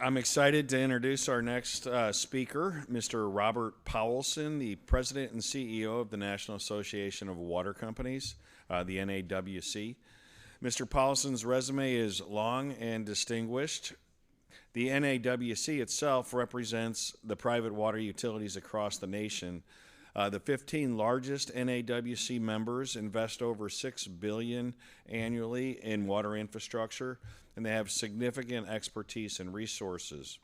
I'm excited to introduce our next speaker, Mr. Robert Powelson, the President and CEO of the National Association of Water Companies, the NAWC. Mr. Powelson's resume is long and distinguished. The NAWC itself represents the private water utilities across the nation. The 15 largest NAWC members invest over $6 billion annually in water infrastructure, and they have significant expertise and resources.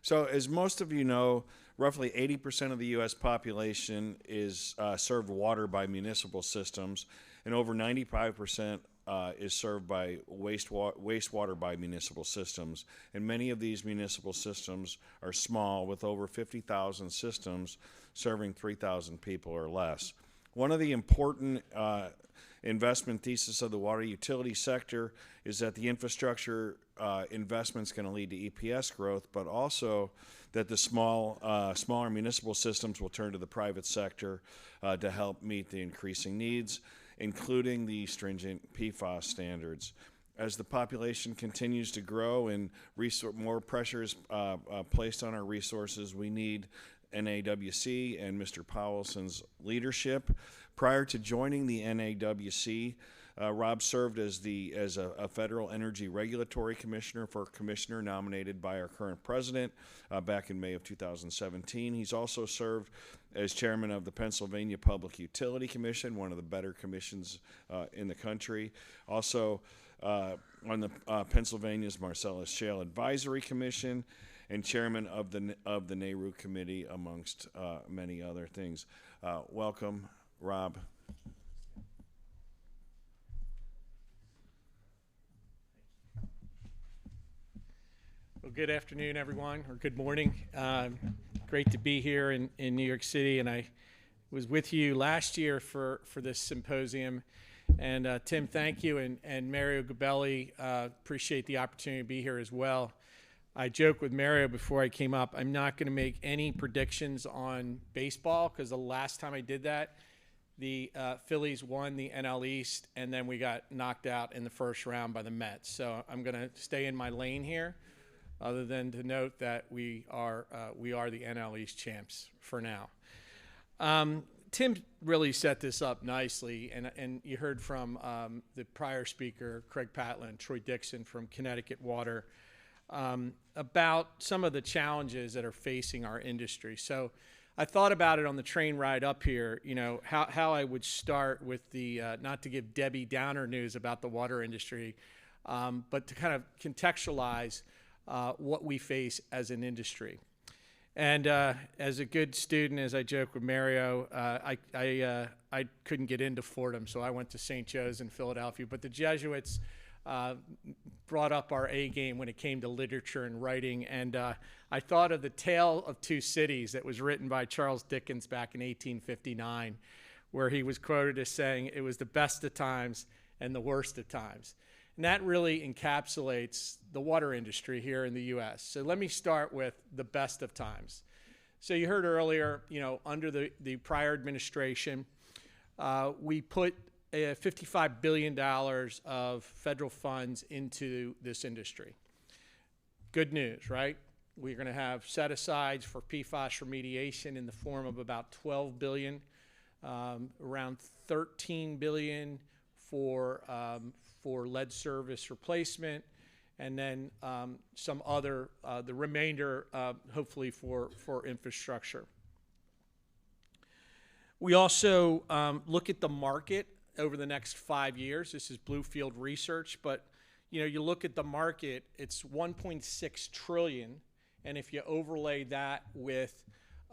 So as most of you know, roughly 80% of the U.S. population is served water by municipal systems, and over 95% is served by wastewater by municipal systems. And many of these municipal systems are small, with over 50,000 systems serving 3,000 people or less. One of the important investment thesis of the water utility sector is that the infrastructure investment is going to lead to EPS growth, but also that the smaller municipal systems will turn to the private sector to help meet the increasing needs, including the stringent PFAS standards. As the population continues to grow and more pressure is placed on our resources, we need NAWC and Mr. Powelson's leadership. Prior to joining the NAWC, Rob served as a federal energy regulatory commissioner for a commissioner nominated by our current president back in May of 2017. He's also served as chairman of the Pennsylvania Public Utility Commission, one of the better commissions in the country. Also on the Pennsylvania's Marcellus Shale Advisory Commission, and chairman of the NARU committee, amongst many other things. Welcome, Rob. Well, good afternoon, everyone, or good morning. Great to be here in New York City, and I was with you last year for this symposium. And Tim, thank you, and Mario Gabelli, appreciate the opportunity to be here as well. I joked with Mario before I came up, I'm not going to make any predictions on baseball, because the last time I did that, the Phillies won the NL East, and then we got knocked out in the first round by the Mets. So I'm going to stay in my lane here, other than to note that we are the NL East champs for now. Tim really set this up nicely, and you heard from the prior speaker, Craig Patla and Troy Dixon from Connecticut Water, about some of the challenges that are facing our industry. So I thought about it on the train ride up here, you know, how I would start with the, not to give Debbie Downer news about the water industry, but to kind of contextualize what we face as an industry. And as a good student, as I joke with Mario, I couldn't get into Fordham, so I went to St. Joe's in Philadelphia. But the Jesuits brought up our A game when it came to literature and writing. And I thought of The Tale of Two Cities that was written by Charles Dickens back in 1859, where he was quoted as saying, "It was the best of times and the worst of times." And that really encapsulates the water industry here in the U.S. So let me start with the best of times. So you heard earlier, you know, under the prior administration, we put $55 billion of federal funds into this industry. Good news, right? We're going to have set-asides for PFAS remediation in the form of about $12 billion, around $13 billion for lead service replacement, and then some other, the remainder, hopefully for infrastructure. We also look at the market over the next 5 years. This is Bluefield Research, but you know, you look at the market, it's 1.6 trillion, and if you overlay that with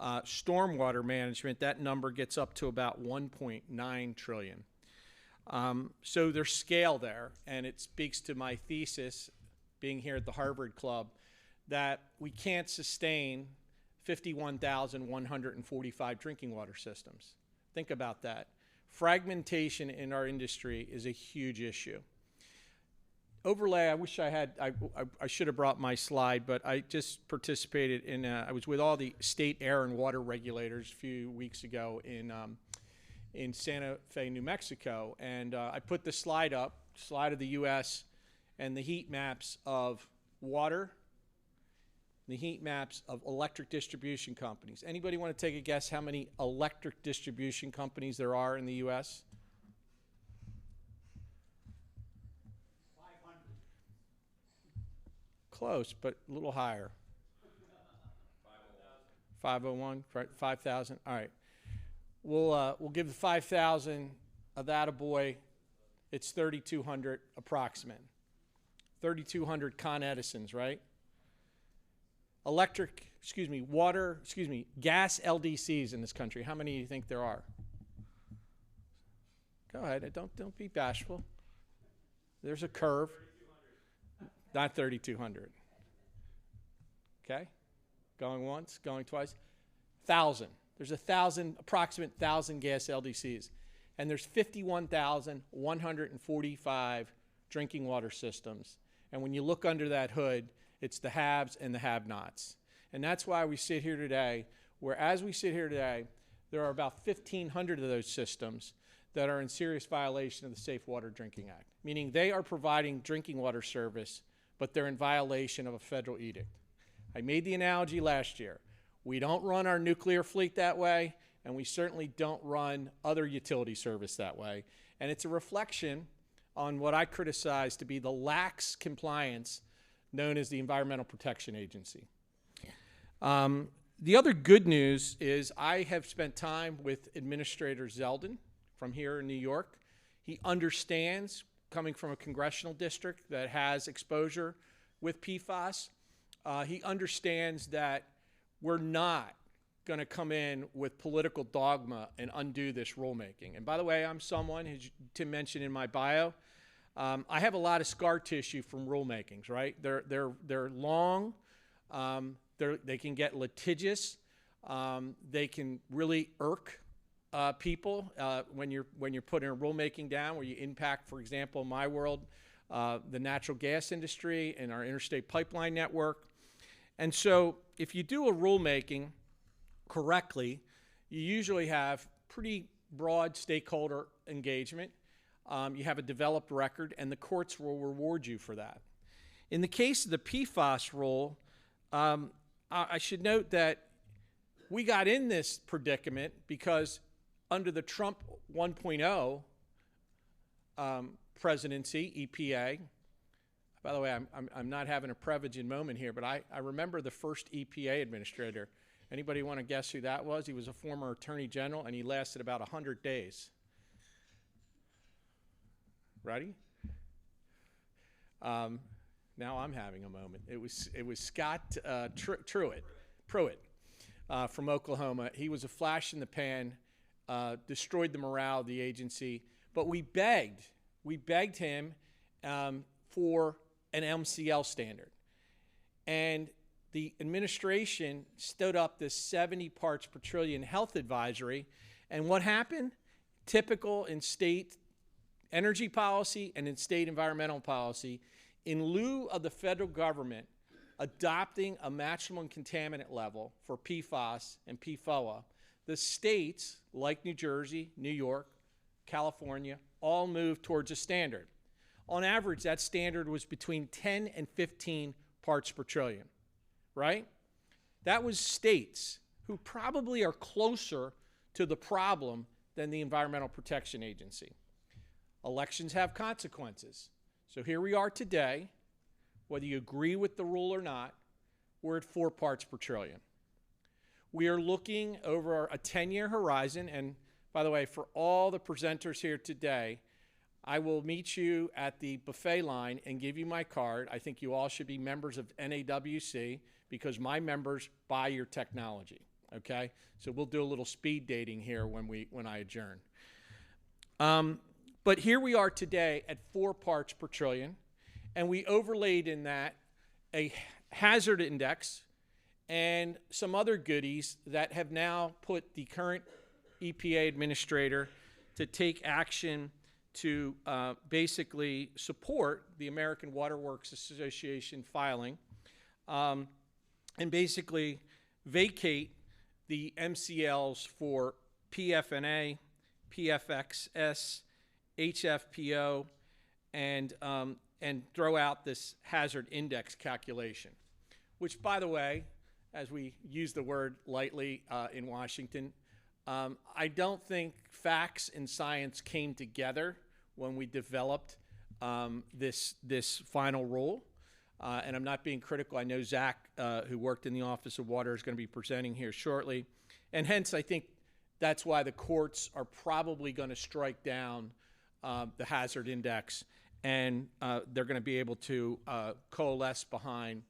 stormwater management, that number gets up to about 1.9 trillion. So there's scale there, and it speaks to my thesis, being here at the Harvard Club, that we can't sustain 51,145 drinking water systems. Think about that. Fragmentation in our industry is a huge issue. Overlay, I wish I had, I should have brought my slide, but I just participated in, I was with all the state air and water regulators a few weeks ago in Santa Fe, New Mexico, and I put the slide up, slide of the U.S. and the heat maps of water, the heat maps of electric distribution companies. Anybody want to take a guess how many electric distribution companies there are in the U.S.? 500. Close, but a little higher. 501, right? 5,000. All right. We'll give the 5,000 of that a boy. It's 3,200 approximate. 3,200 Con Edisons, right? Gas LDCs in this country. How many do you think there are? Go ahead. Don't be bashful. There's a curve. 3,200. Not 3,200. Okay. Going once, going twice. 1,000. There's approximate 1,000 gas LDCs. And there's 51,145 drinking water systems. And when you look under that hood, it's the haves and the have-nots. And that's why we sit here today, where as we sit here today, there are about 1,500 of those systems that are in serious violation of the Safe Water Drinking Act, meaning they are providing drinking water service, but they're in violation of a federal edict. I made the analogy last year. We don't run our nuclear fleet that way, and we certainly don't run other utility service that way. And it's a reflection on what I criticize to be the lax compliance known as the Environmental Protection Agency. The other good news is I have spent time with Administrator Zeldin from here in New York. He understands, coming from a congressional district that has exposure with PFAS, he understands that we're not going to come in with political dogma and undo this rulemaking. And by the way, I'm someone, as Tim mentioned in my bio, I have a lot of scar tissue from rulemakings, right? They're long, they can get litigious, they can really irk people when you're putting a rulemaking down, where you impact, for example, in my world, the natural gas industry and our interstate pipeline network. And so if you do a rulemaking correctly, you usually have pretty broad stakeholder engagement. You have a developed record, and the courts will reward you for that. In the case of the PFAS rule, I should note that we got in this predicament because under the Trump 1.0 presidency, EPA, by the way, I'm not having a Prevagen moment here, but I remember the first EPA administrator. Anybody want to guess who that was? He was a former attorney general, and he lasted about 100 days. Ready? Now I'm having a moment. It was Scott Pruitt from Oklahoma. He was a flash in the pan, destroyed the morale of the agency. But we begged him for an MCL standard. And the administration stood up this 70 parts per trillion health advisory. And what happened? Typical in state energy policy and in state environmental policy, in lieu of the federal government adopting a maximum contaminant level for PFAS and PFOA, the states like New Jersey, New York, California, all moved towards a standard. On average, that standard was between 10 and 15 parts per trillion, right? That was states who probably are closer to the problem than the Environmental Protection Agency. Elections have consequences. So here we are today, whether you agree with the rule or not, we're at 4 parts per trillion. We are looking over a 10-year horizon, and by the way, for all the presenters here today, I will meet you at the buffet line and give you my card. I think you all should be members of NAWC because my members buy your technology, okay? So we'll do a little speed dating here when I adjourn. But here we are today at 4 parts per trillion, and we overlaid in that a hazard index and some other goodies that have now put the current EPA administrator to take action to basically support the American Water Works Association filing and basically vacate the MCLs for PFNA, PFXS, HFPO, and throw out this hazard index calculation. which, by the way, as we use the word lightly in Washington, I don't think facts and science came together when we developed this final rule. And I'm not being critical. I know Zach, who worked in the Office of Water, is going to be presenting here shortly. And hence, I think that's why the courts are probably going to strike down the hazard index, and they're going to be able to coalesce behind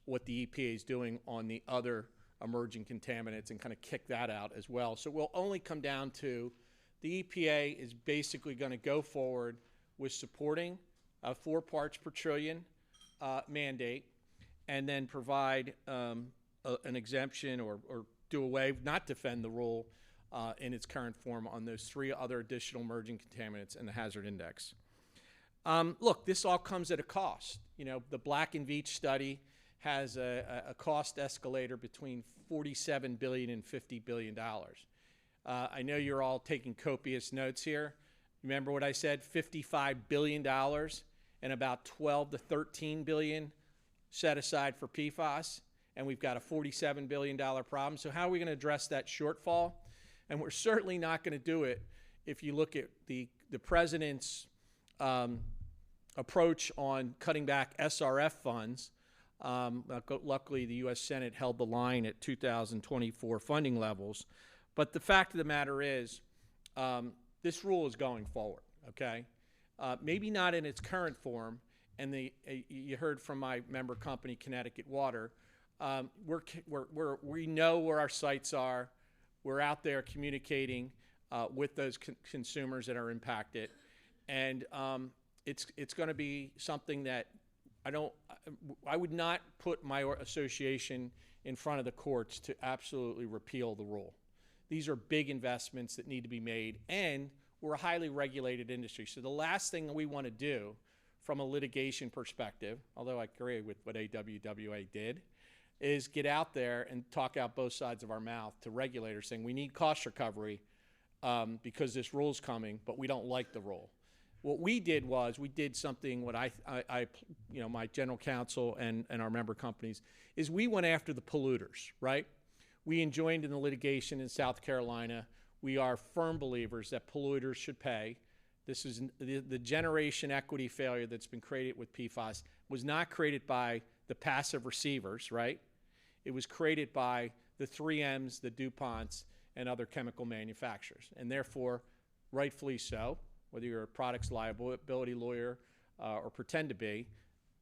what the EPA is doing on the other emerging contaminants and kind of kick that out as well. So we'll only come down to the EPA is basically going to go forward with supporting a 4 parts per trillion mandate, and then provide an exemption or do away, not defend the rule in its current form on those 3 other additional emerging contaminants and the hazard index. Look, this all comes at a cost. You know, the Black and Veatch study has a cost escalator between $47 billion and $50 billion. I know you're all taking copious notes here. Remember what I said? $55 billion and about 12 to 13 billion set aside for PFAS, and we've got a $47 billion problem. So how are we going to address that shortfall? And we're certainly not going to do it if you look at the president's approach on cutting back SRF funds. Luckily, the U.S. Senate held the line at 2024 funding levels. But the fact of the matter is, this rule is going forward, okay? Maybe not in its current form. And you heard from my member company, Connecticut Water. We know where our sites are. We're out there communicating with those consumers that are impacted. And it's going to be something that I would not put my association in front of the courts to absolutely repeal the rule. These are big investments that need to be made, and we're a highly regulated industry. So the last thing that we want to do from a litigation perspective, although I agree with what AWWA did, is get out there and talk out both sides of our mouth to regulators saying we need cost recovery because this rule's coming, but we don't like the rule. What we did was we did something what my general counsel and our member companies is we went after the polluters, right? We joined in the litigation in South Carolina. We are firm believers that polluters should pay. This is the generation equity failure that's been created with PFAS was not created by the passive receivers, right? It was created by the 3Ms, the DuPonts, and other chemical manufacturers. And therefore, rightfully so, whether you're a products liability lawyer or pretend to be,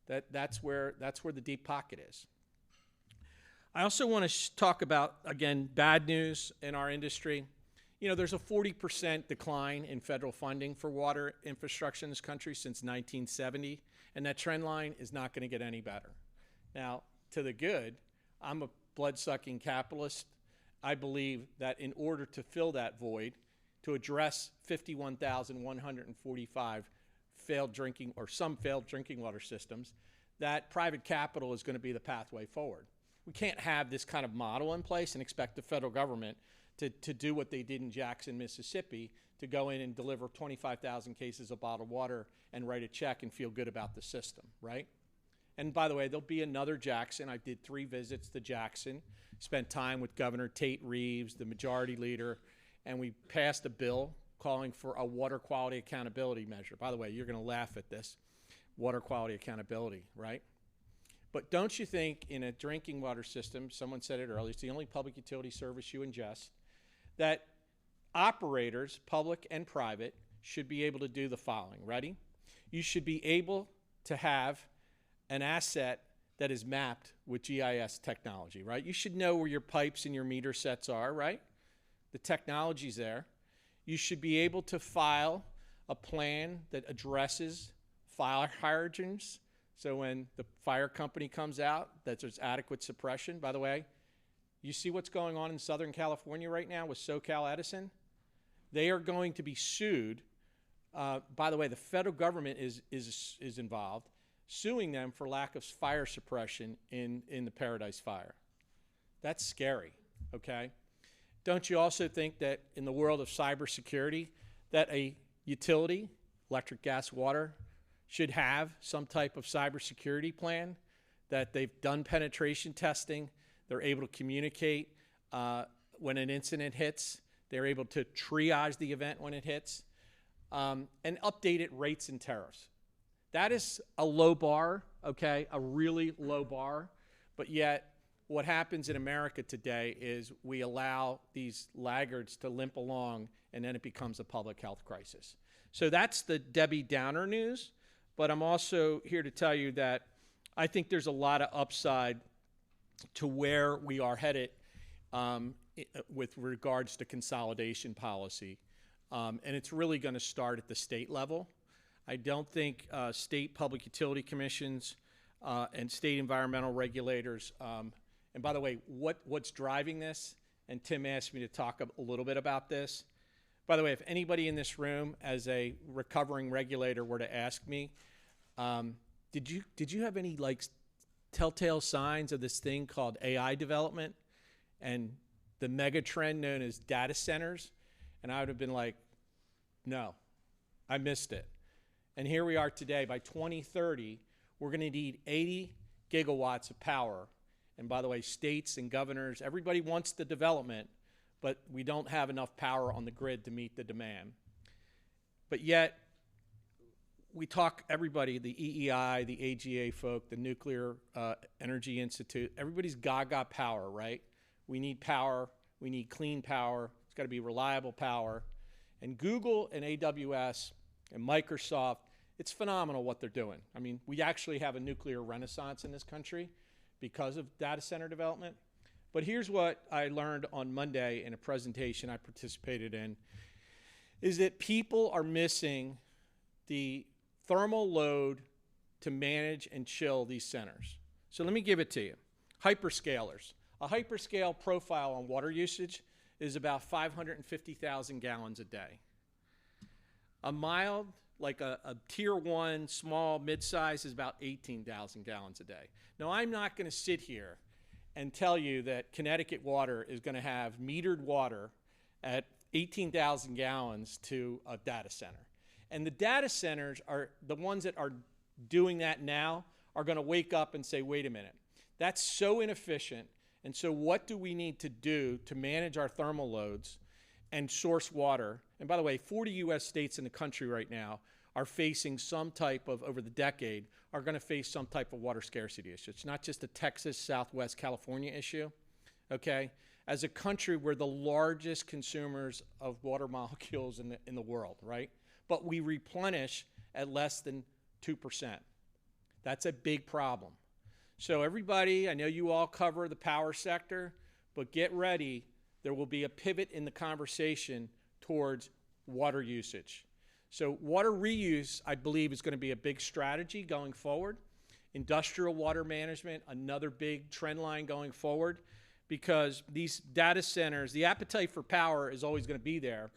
that's where the deep pocket is. I also want to talk about, again, bad news in our industry. You know, there's a 40% decline in federal funding for water infrastructure in this country since 1970, and that trend line is not going to get any better. Now, to the good, I'm a blood-sucking capitalist. I believe that in order to fill that void, to address 51,145 failed drinking water systems, that private capital is going to be the pathway forward. We can't have this kind of model in place and expect the federal government to do what they did in Jackson, Mississippi, to go in and deliver 25,000 cases of bottled water and write a check and feel good about the system, right? And by the way, there'll be another Jackson. I did 3 visits to Jackson, spent time with Governor Tate Reeves, the majority leader, and we passed a bill calling for a water quality accountability measure. By the way, you're going to laugh at this, water quality accountability, right? But don't you think in a drinking water system, someone said it earlier, it's the only public utility service you ingest, that operators, public and private, should be able to do the following. Ready? You should be able to have an asset that is mapped with GIS technology, right? You should know where your pipes and your meter sets are, right? The technology's there. You should be able to file a plan that addresses fire hydrants. So when the fire company comes out, that there's adequate suppression. By the way, you see what's going on in Southern California right now with SoCal Edison? They are going to be sued. By the way, the federal government is involved, suing them for lack of fire suppression in the Paradise Fire. That's scary, okay? Don't you also think that in the world of cybersecurity, that a utility, electric, gas, water, should have some type of cybersecurity plan that they've done penetration testing. They're able to communicate when an incident hits. They're able to triage the event when it hits, and update it rates and tariffs. That is a low bar, okay, a really low bar, but yet what happens in America today is we allow these laggards to limp along, and then it becomes a public health crisis. So that's the Debbie Downer news, but I'm also here to tell you that I think there's a lot of upside to where we are headed with regards to consolidation policy, and it's really going to start at the state level. I don't think state public utility commissions and state environmental regulators, and by the way, what's driving this, and Tim asked me to talk a little bit about this. By the way, if anybody in this room as a recovering regulator were to ask me, did you have any like telltale signs of this thing called AI development and the mega trend known as data centers? And I would have been like, no, I missed it. And here we are today. By 2030, we're going to need 80 gigawatts of power. And by the way, states and governors, everybody wants the development, but we don't have enough power on the grid to meet the demand. But yet, we talk, everybody, the EEI, the AGA folk, the Nuclear Energy Institute, everybody's gaga power, right? We need power. We need clean power. It's got to be reliable power. And Google and AWS and Microsoft, it's phenomenal what they're doing. I mean, we actually have a nuclear renaissance in this country because of data center development. But here's what I learned on Monday in a presentation I participated in, is that people are missing the thermal load to manage and chill these centers. So let me give it to you. Hyperscalers. A hyperscale profile on water usage is about 550,000 gallons a day. A mild, like a tier 1, small, mid-size, is about 18,000 gallons a day. Now, I'm not going to sit here and tell you that Connecticut Water is going to have metered water at 18,000 gallons to a data center. And the data centers are the ones that are doing that now are going to wake up and say, wait a minute, that's so inefficient. And so what do we need to do to manage our thermal loads and source water? And by the way, 40 U.S. states in the country right now are facing some type of, over the decade, are going to face some type of water scarcity issue. It's not just a Texas, Southwest California issue, okay? As a country, we're the largest consumers of water molecules in the world, right? But we replenish at less than 2%. That's a big problem. So everybody, I know you all cover the power sector, but get ready. There will be a pivot in the conversation towards water usage. So water reuse, I believe, is going to be a big strategy going forward. Industrial water management, another big trend line going forward, because these data centers, the appetite for power is always going to be there.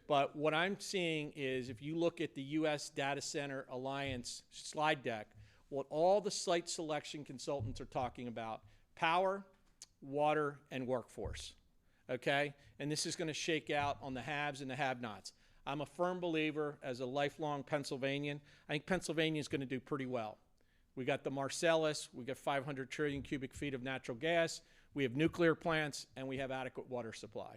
But what I'm seeing is, if you look at the U.S. Data Center Alliance slide deck, what all the site selection consultants are talking about: power, water, and workforce, okay? And this is going to shake out on the haves and the have-nots. I'm a firm believer, as a lifelong Pennsylvanian, I think Pennsylvania is going to do pretty well. We got the Marcellus, we got 500 trillion cubic feet of natural gas, we have nuclear plants, and we have adequate water supply.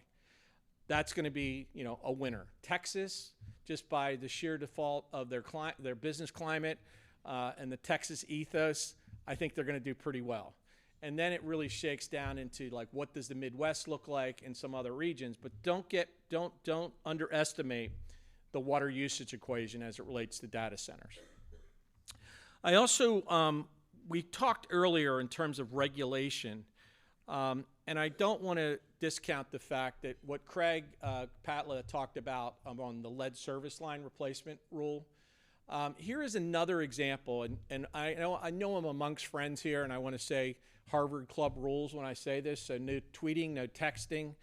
That's going to be, you know, a winner. Texas, just by the sheer default of their business climate and the Texas ethos, I think they're going to do pretty well. And then it really shakes down into, like, what does the Midwest look like in some other regions? But don't underestimate the water usage equation as it relates to data centers. I also, we talked earlier in terms of regulation, and I don't want to discount the fact that what Craig Patla talked about on the lead service line replacement rule. Here is another example, and I know I'm amongst friends here, and I want to say Harvard Club rules when I say this, so no tweeting, no texting.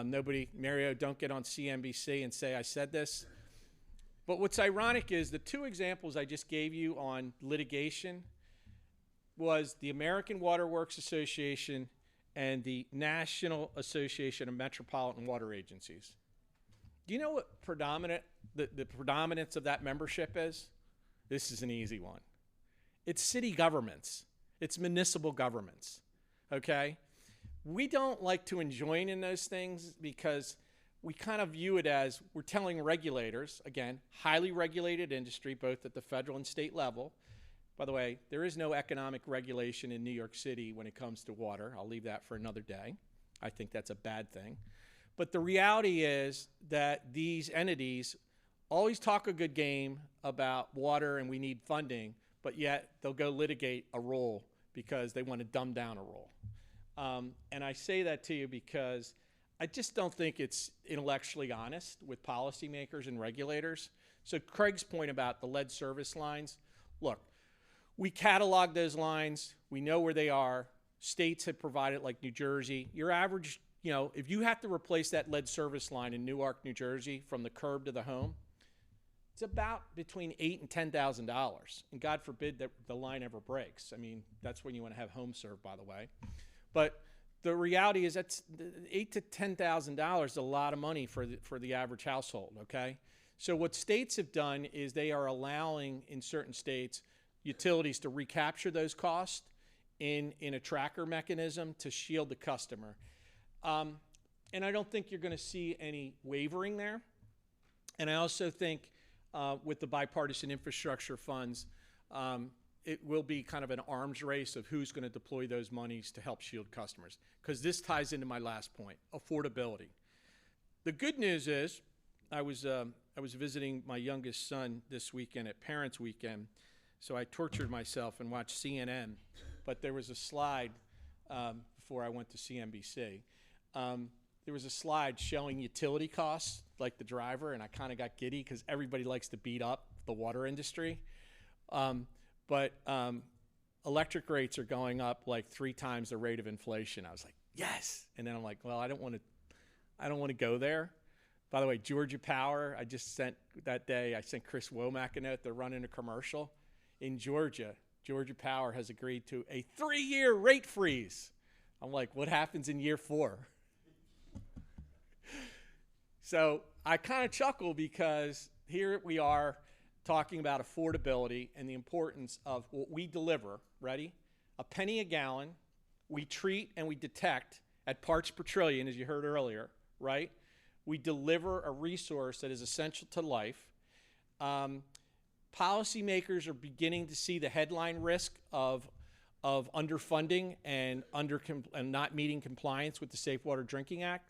Nobody, Mario, don't get on CNBC and say I said this. But what's ironic is the two examples I just gave you on litigation was the American Water Works Association and the National Association of Metropolitan Water Agencies. Do you know what the predominance of that membership is? This is an easy one. It's city governments. It's municipal governments, okay? We don't like to join in those things because we kind of view it as we're telling regulators, again, highly regulated industry, both at the federal and state level. By the way, there is no economic regulation in New York City when it comes to water. I'll leave that for another day. I think that's a bad thing. But the reality is that these entities always talk a good game about water and we need funding, but yet they'll go litigate a rule because they want to dumb down a rule. And I say that to you because I just don't think it's intellectually honest with policymakers and regulators. So Craig's point about the lead service lines, look, we catalog those lines. We know where they are. States have provided, like New Jersey. Your average, if you have to replace that lead service line in Newark, New Jersey, from the curb to the home, it's about between $8,000 and $10,000. And God forbid that the line ever breaks. I mean, that's when you want to have home serve, by the way. But the reality is that's $8,000 to $10,000 is a lot of money for the average household, okay? So what states have done is they are allowing, in certain states, utilities to recapture those costs in a tracker mechanism to shield the customer. And I don't think you're going to see any wavering there. And I also think with the bipartisan infrastructure funds, it will be kind of an arms race of who's going to deploy those monies to help shield customers. Because this ties into my last point, affordability. The good news is I was visiting my youngest son this weekend at Parents' Weekend, so I tortured myself and watched CNN. But there was a slide before I went to CNBC. There was a slide showing utility costs, like the driver, and I kind of got giddy because everybody likes to beat up the water industry. But electric rates are going up like 3 times the rate of inflation. I was like, yes. And then I'm like, well, I don't want to go there. By the way, Georgia Power, I sent Chris Womack a note. They're running a commercial. In Georgia Power has agreed to a 3-year rate freeze. I'm like, what happens in year 4? So I kind of chuckle because here we are talking about affordability and the importance of what we deliver. Ready? A penny a gallon. We treat and we detect at parts per trillion, as you heard earlier, right? We deliver a resource that is essential to life. Policymakers are beginning to see the headline risk of underfunding and not meeting compliance with the Safe Water Drinking Act.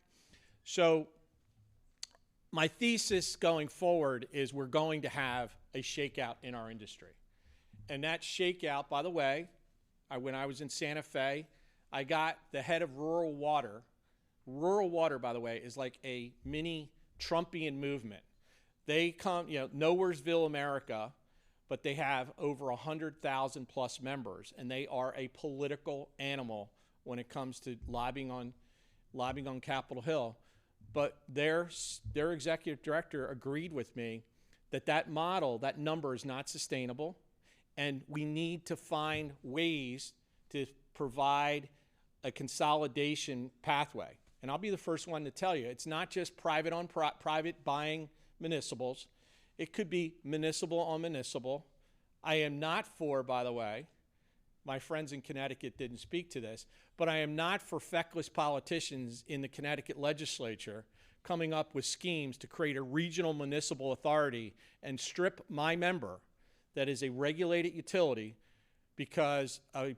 So my thesis going forward is we're going to have a shakeout in our industry. And that shakeout, by the way, when I was in Santa Fe, I got the head of rural water. Rural water, by the way, is like a mini Trumpian movement. They come, Nowheresville, America, but they have over 100,000 plus members, and they are a political animal when it comes to lobbying on Capitol Hill. But their executive director agreed with me that model, that number is not sustainable, and we need to find ways to provide a consolidation pathway. And I'll be the first one to tell you, it's not just private on private buying municipals. It could be municipal on municipal. I am not for, by the way, my friends in Connecticut didn't speak to this, but I am not for feckless politicians in the Connecticut legislature coming up with schemes to create a regional municipal authority and strip my member that is a regulated utility because a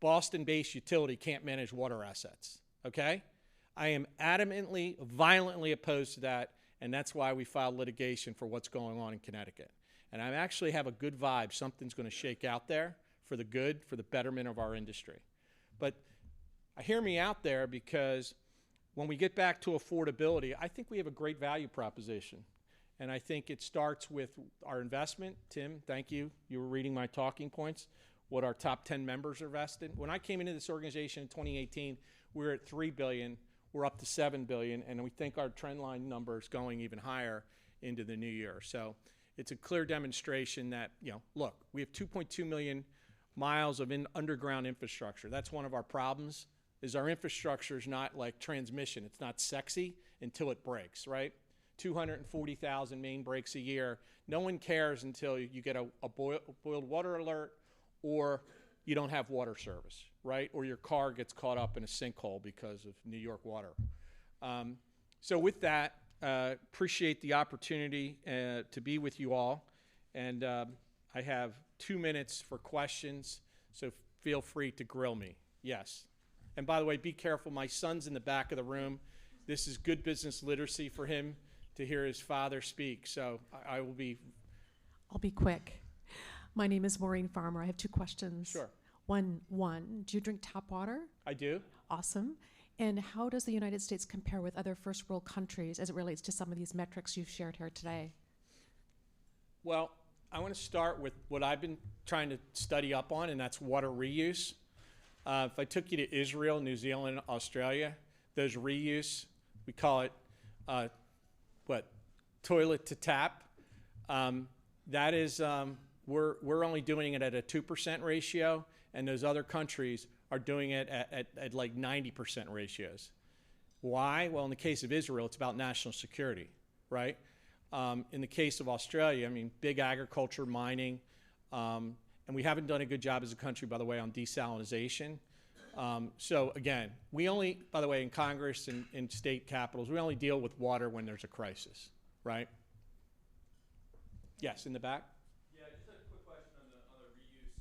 Boston-based utility can't manage water assets, okay? I am adamantly, violently opposed to that, and that's why we filed litigation for what's going on in Connecticut. And I actually have a good vibe. Something's going to shake out there for the good, for the betterment of our industry. But hear me out there, because when we get back to affordability, I think we have a great value proposition. And I think it starts with our investment. Tim, thank you. You were reading my talking points, what our top 10 members are invested. When I came into this organization in 2018, we were at $3 billion. We're up to $7 billion, and we think our trend line number is going even higher into the new year. So it's a clear demonstration that, look, we have 2.2 million miles of underground infrastructure. That's one of our problems, is our infrastructure is not like transmission. It's not sexy until it breaks, right? 240,000 main breaks a year. No one cares until you get a boiled water alert or you don't have water service, right? Or your car gets caught up in a sinkhole because of New York water. So with that, appreciate the opportunity to be with you all. And I have 2 minutes for questions, so feel free to grill me. Yes. And by the way, be careful. My son's in the back of the room. This is good business literacy for him to hear his father speak. So I will be. I'll be quick. My name is Maureen Farmer. I have 2 questions. Sure. One, do you drink tap water? I do. Awesome. And how does the United States compare with other first world countries as it relates to some of these metrics you've shared here today? Well, I want to start with what I've been trying to study up on, and that's water reuse. If I took you to Israel, New Zealand, Australia, those reuse, we call it, toilet to tap. That is, we're only doing it at a 2% ratio, and those other countries are doing it at like 90% ratios. Why? Well, in the case of Israel, it's about national security, right? In the case of Australia, I mean, big agriculture, mining, and we haven't done a good job as a country, by the way, on desalinization. So again, we only, by the way, in Congress and in state capitals, we only deal with water when there's a crisis, right? Yes, in the back. Yeah, just a quick question on the reuse.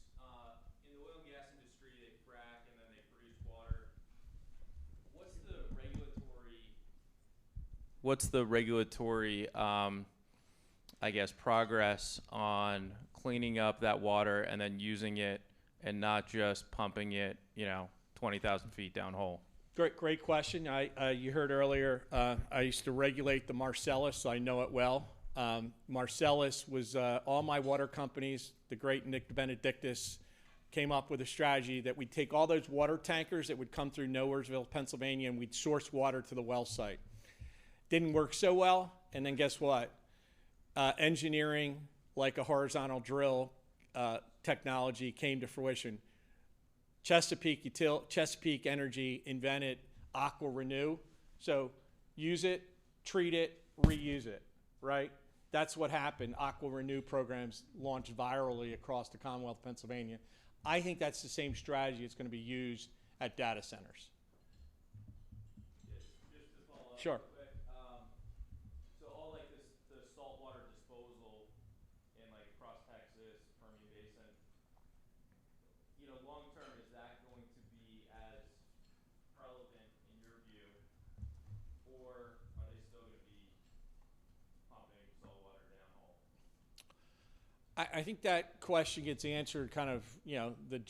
In the oil and gas industry, they frack and then they produce water. What's the regulatory, I guess, progress on cleaning up that water and then using it and not just pumping it, 20,000 feet down hole? Great question. You heard earlier, I used to regulate the Marcellus, so I know it well. Marcellus was all my water companies, the great Nick Benedictus, came up with a strategy that we'd take all those water tankers that would come through Nowheresville, Pennsylvania, and we'd source water to the well site. Didn't work so well, and then guess what? Engineering, like a horizontal drill technology, came to fruition. Chesapeake Energy invented Aqua Renew. So use it, treat it, reuse it, right? That's what happened. Aqua Renew programs launched virally across the Commonwealth of Pennsylvania. I think that's the same strategy that's going to be used at data centers. Just to follow up. Sure. So all like the saltwater disposal in like across Texas, Permian Basin, long term, is that going to be as relevant in your view, or are they still going to be pumping saltwater downhole? I think that question gets answered kind of, the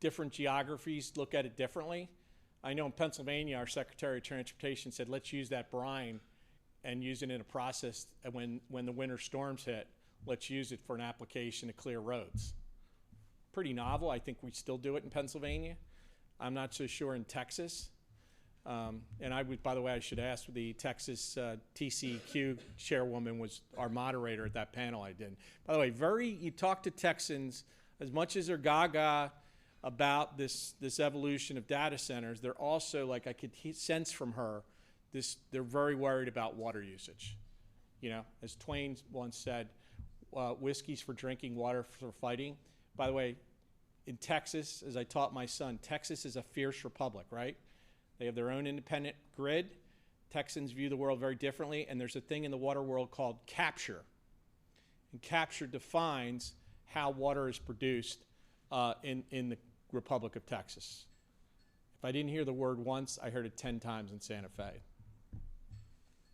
different geographies look at it differently. I know in Pennsylvania, our Secretary of Transportation said, let's use that brine and use it in a process when the winter storms hit. Let's use it for an application to clear roads. Pretty novel. I think we still do it in Pennsylvania. I'm not so sure in Texas. And I would, by the way, I should ask the Texas TCEQ chairwoman was our moderator at that panel I did. By the way, you talk to Texans, as much as they're gaga about this evolution of data centers, they're also, like I could sense from her, they're very worried about water usage. As Twain once said, whiskey's for drinking, water for fighting. By the way, in Texas, as I taught my son, Texas is a fierce republic, right? They have their own independent grid. Texans view the world very differently, and there's a thing in the water world called capture. And capture defines how water is produced in the Republic of Texas. If I didn't hear the word once, I heard it 10 times in Santa Fe.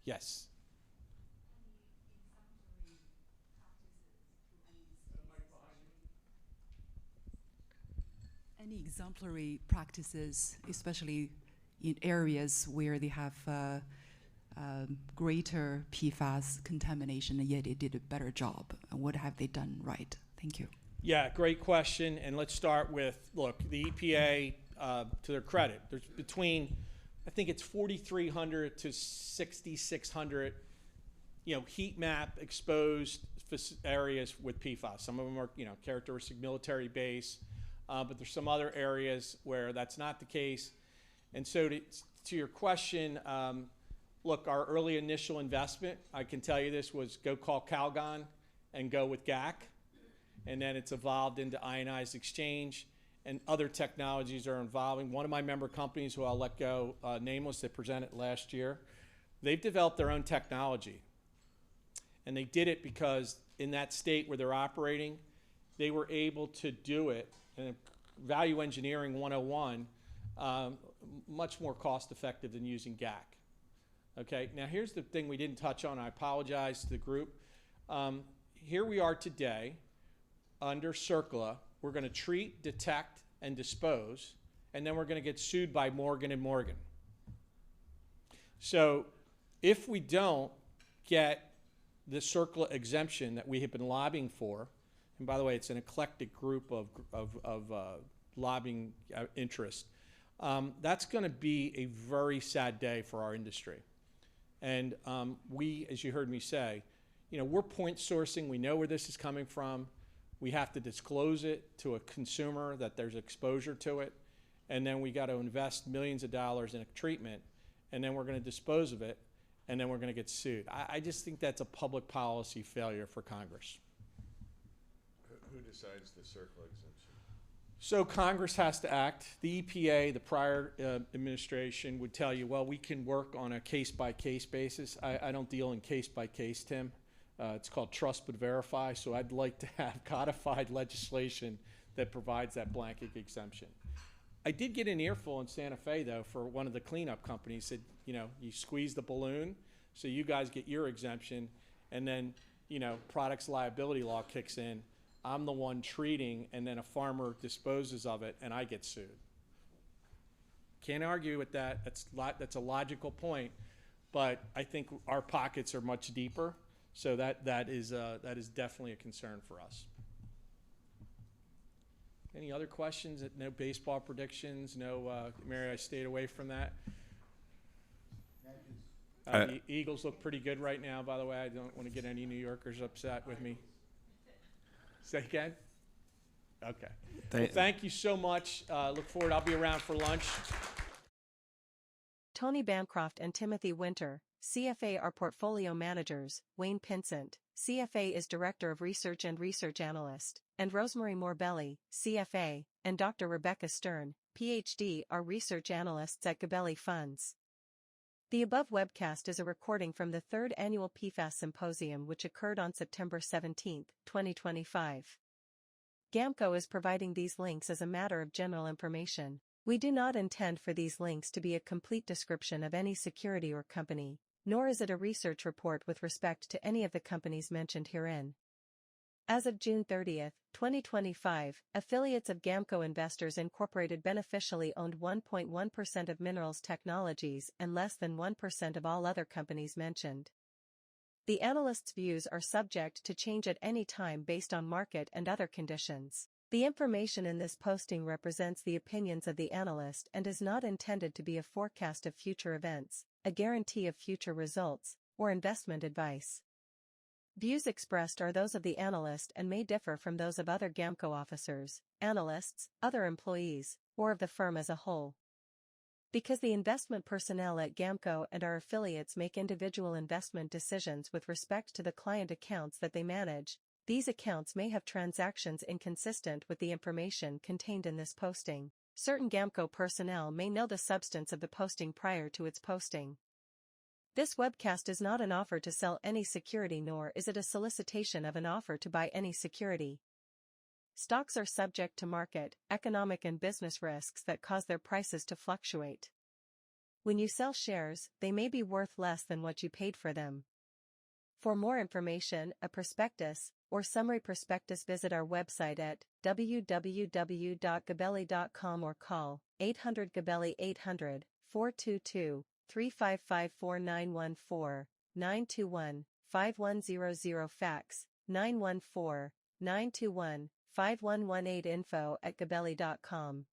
Yes. Any exemplary practices, especially in areas where they have greater PFAS contamination, and yet they did a better job? And what have they done right? Thank you. Yeah, great question. And let's start with, look, the EPA, to their credit, there's between, I think it's 4,300 to 6,600, heat map exposed areas with PFAS. Some of them are, characteristic military base, but there's some other areas where that's not the case. And so to your question, look, our early initial investment, I can tell you this, was go call Calgon and go with GAC. and then it's evolved into ionized exchange, and other technologies are involving. One of my member companies, who I'll let go nameless, that presented last year, they've developed their own technology. And they did it because in that state where they're operating, they were able to do it, and value engineering 101, much more cost effective than using GAC. Okay, now here's the thing we didn't touch on. I apologize to the group. Here we are today under CERCLA. We're going to treat, detect, and dispose, and then we're going to get sued by Morgan & Morgan. So if we don't get the CERCLA exemption that we have been lobbying for, and by the way, it's an eclectic group of lobbying interests, that's going to be a very sad day for our industry. And we, as you heard me say, we're point sourcing. We know where this is coming from. We have to disclose it to a consumer that there's exposure to it. And then we got to invest millions of dollars in a treatment. And then we're going to dispose of it. And then we're going to get sued. I just think that's a public policy failure for Congress. Who decides the CERCLA exemption? So Congress has to act. The EPA, the prior administration, would tell you, well, we can work on a case-by-case basis. I don't deal in case-by-case, Tim. It's called trust but verify, so I'd like to have codified legislation that provides that blanket exemption. I did get an earful in Santa Fe, though, for one of the cleanup companies. Said, you squeeze the balloon, so you guys get your exemption, and then, products liability law kicks in. I'm the one treating, and then a farmer disposes of it, and I get sued. Can't argue with that. That's a logical point, but I think our pockets are much deeper, so that is definitely a concern for us. Any other questions? No baseball predictions? No, Mary, I stayed away from that. The Eagles look pretty good right now, by the way. I don't want to get any New Yorkers upset with me. Say again? Okay. Well, thank you so much. Look forward. I'll be around for lunch. Tony Bancroft and Timothy Winter, CFA, are portfolio managers. Wayne Pinsent, CFA, is Director of Research and Research Analyst, and Rosemary Morbelli, CFA, and Dr. Rebecca Stern, PhD, are Research Analysts at Gabelli Funds. The above webcast is a recording from the 3rd Annual PFAS Symposium, which occurred on September 17, 2025. GAMCO is providing these links as a matter of general information. We do not intend for these links to be a complete description of any security or company, nor is it a research report with respect to any of the companies mentioned herein. As of June 30, 2025, affiliates of GAMCO Investors Incorporated beneficially owned 1.1% of Minerals Technologies and less than 1% of all other companies mentioned. The analysts' views are subject to change at any time based on market and other conditions. The information in this posting represents the opinions of the analyst and is not intended to be a forecast of future events, a guarantee of future results, or investment advice. Views expressed are those of the analyst and may differ from those of other GAMCO officers, analysts, other employees, or of the firm as a whole. Because the investment personnel at GAMCO and our affiliates make individual investment decisions with respect to the client accounts that they manage, these accounts may have transactions inconsistent with the information contained in this posting. Certain GAMCO personnel may know the substance of the posting prior to its posting. This webcast is not an offer to sell any security, nor is it a solicitation of an offer to buy any security. Stocks are subject to market, economic, and business risks that cause their prices to fluctuate. When you sell shares, they may be worth less than what you paid for them. For more information, a prospectus, or summary prospectus, visit our website at www.gabelli.com or call 800-GABELLI 800-422-355-4914, 921-5100, fax 914-921-5118, info@gabelli.com.